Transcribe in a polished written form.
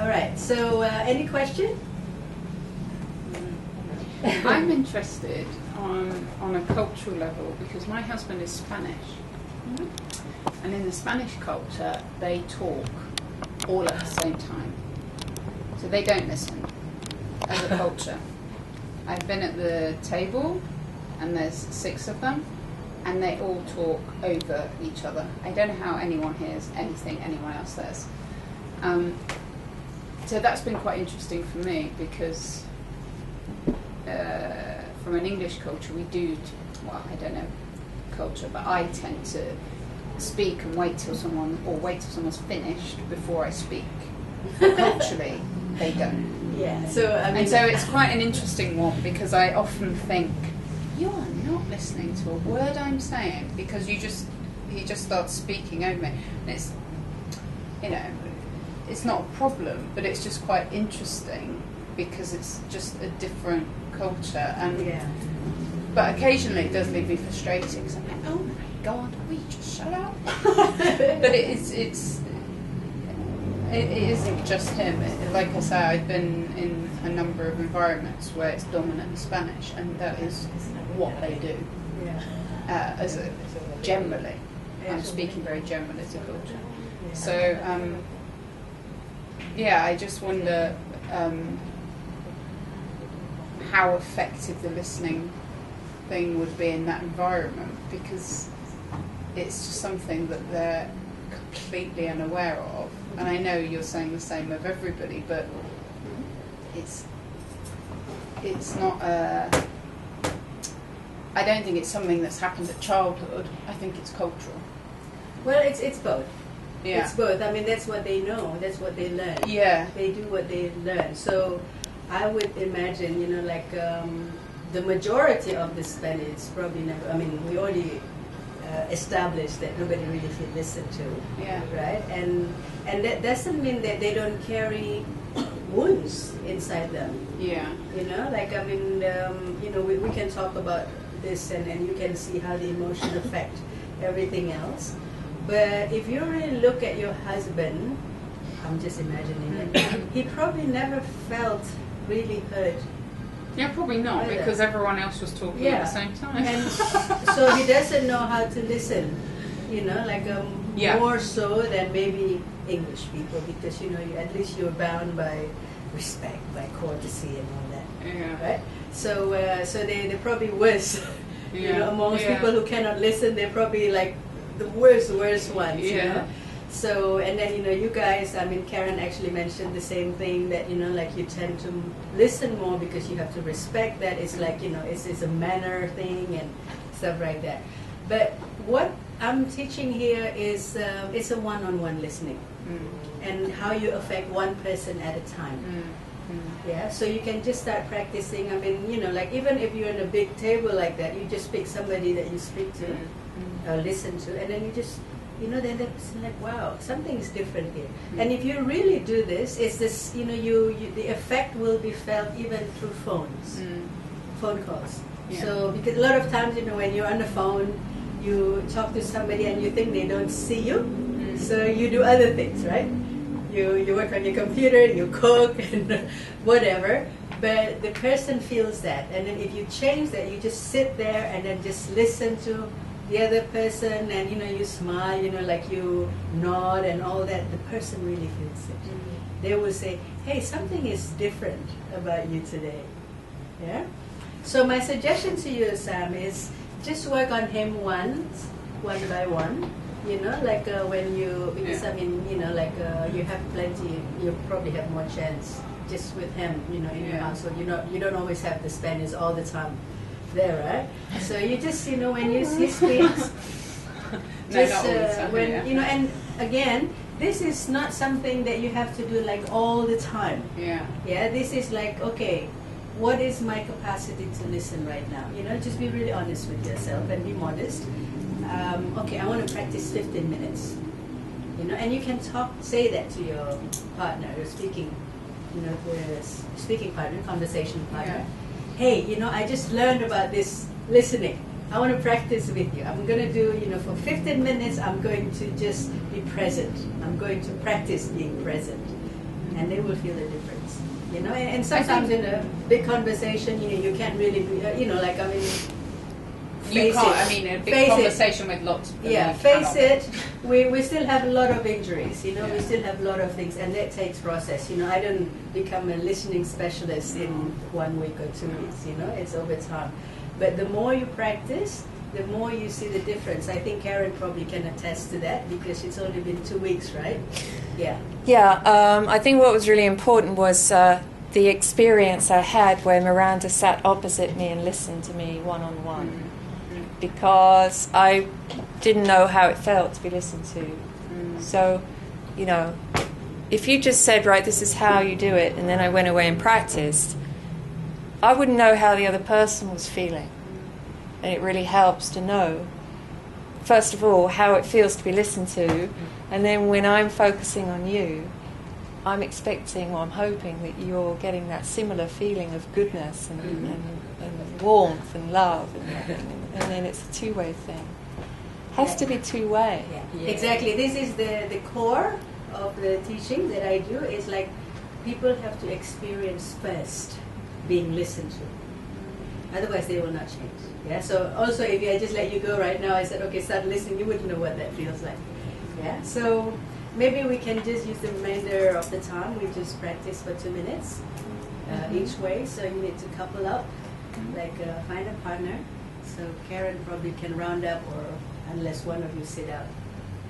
All right. So, any question? I'm interested on a cultural level because my husband is Spanish. And in the Spanish culture, they talk all at the same time. So they don't listen as a culture. I've been at the table, and there's 6 of them, and they all talk over each other. I don't know how anyone hears anything anyone else says. So that's been quite interesting for me because from an English culture, we do, well, I don't know culture, but I tend to speak and wait till someone's finished before I speak. Culturally, they don't. Yeah. So I mean, and so it's quite an interesting one because I often think you are not listening to a word I'm saying because he just starts speaking over me. And it's, you know, it's not a problem, but it's just quite interesting because it's just a different culture. And but occasionally it does leave me frustrated because I'm like, oh my God, will you just shut up? But it isn't just him. Like I say, I've been in a number of environments where it's dominant Spanish, and that is what they do. Generally, I'm speaking very generally to culture. So, I just wonder how effective the listening thing would be in that environment, because it's just something that they're completely unaware of. And I know you're saying the same of everybody, but it's not I don't think it's something that's happened at childhood. I think it's cultural. Well, it's both. Yeah. It's both. I mean, that's what they know. That's what they learn. Yeah. They do what they learn. So I would imagine, the majority of the Spanish probably never, I mean, we already established that nobody really should listen to. Yeah. Right? And that doesn't mean that they don't carry wounds inside them. Yeah. We can talk about this and you can see how the emotion affect everything else. But if you really look at your husband, I'm just imagining it, he probably never felt really hurt. Yeah, probably not, either. because everyone else was talking at the same time. And so he doesn't know how to listen, more so than maybe English people, because, at least you're bound by respect, by courtesy and all that. Yeah. Right? So they're probably worse. Amongst people who cannot listen, they're probably like the worst ones. Yeah. So, and then, you guys, I mean, Karen actually mentioned the same thing, that, you tend to listen more because you have to respect that. It's like, it's a manner thing and stuff like that. But what I'm teaching here is it's a one-on-one listening and how you affect one person at a time. Yeah, so you can just start practicing. I mean, even if you're in a big table like that, you just pick somebody that you speak to, listen to, and then you just, then the person like, wow, something is different here. And if you really do this, it's this, the effect will be felt even through phone calls. Yeah. So, because a lot of times, when you're on the phone, you talk to somebody and you think they don't see you, so you do other things, right? You work on your computer, you cook, and whatever, but the person feels that. And then if you change that, you just sit there and then just listen to the other person, and you smile, like you nod and all that. The person really feels it. They will say, hey, something is different about you today. Yeah? So my suggestion to you, Sam, is just work on him one by one. When you, because I mean, you have plenty, you probably have more chance just with him, in your household. You don't always have the Spanish all the time there, right? So you just, when he speaks, just and again, this is not something that you have to do like all the time. Yeah. Yeah, this is like, okay, what is my capacity to listen right now? Just be really honest with yourself and be modest. Okay, I want to practice 15 minutes. And you can say that to your partner, your speaking, the speaking partner, conversation partner. Yeah. Hey, I just learned about this listening. I want to practice with you. I'm going to do, for 15 minutes, I'm going to just be present. I'm going to practice being present. and they will feel the difference. You know, and sometimes in a big conversation, you can't really be, like, I mean, You face can't. it. I mean, a big Face it. conversation with lots of people. Yeah, you face cannot. it. We still have a lot of injuries, we Yeah. still have a lot of things, and that takes process. I don't become a listening specialist in 1 week or 2 weeks. It's over time. But the more you practice, the more you see the difference. I think Karen probably can attest to that because it's only been 2 weeks, right? Yeah. Yeah, I think what was really important was the experience I had where Miranda sat opposite me and listened to me one-on-one. Because I didn't know how it felt to be listened to. So, if you just said, right, this is how you do it, and then I went away and practiced, I wouldn't know how the other person was feeling. And it really helps to know, first of all, how it feels to be listened to, and then when I'm focusing on you, I'm expecting or I'm hoping that you're getting that similar feeling of goodness and warmth and love, and then it's a two-way thing. Has to be two-way. Yeah. Exactly. This is the core of the teaching that I do. It's like people have to experience first being listened to. Otherwise, they will not change. Yeah. So also, if I just let you go right now, I said, okay, start listening. You wouldn't know what that feels like. Yeah. So maybe we can just use the remainder of the time. We just practice for 2 minutes each way. So you need to couple up, like find a partner. So Karen probably can round up, or unless one of you sit out.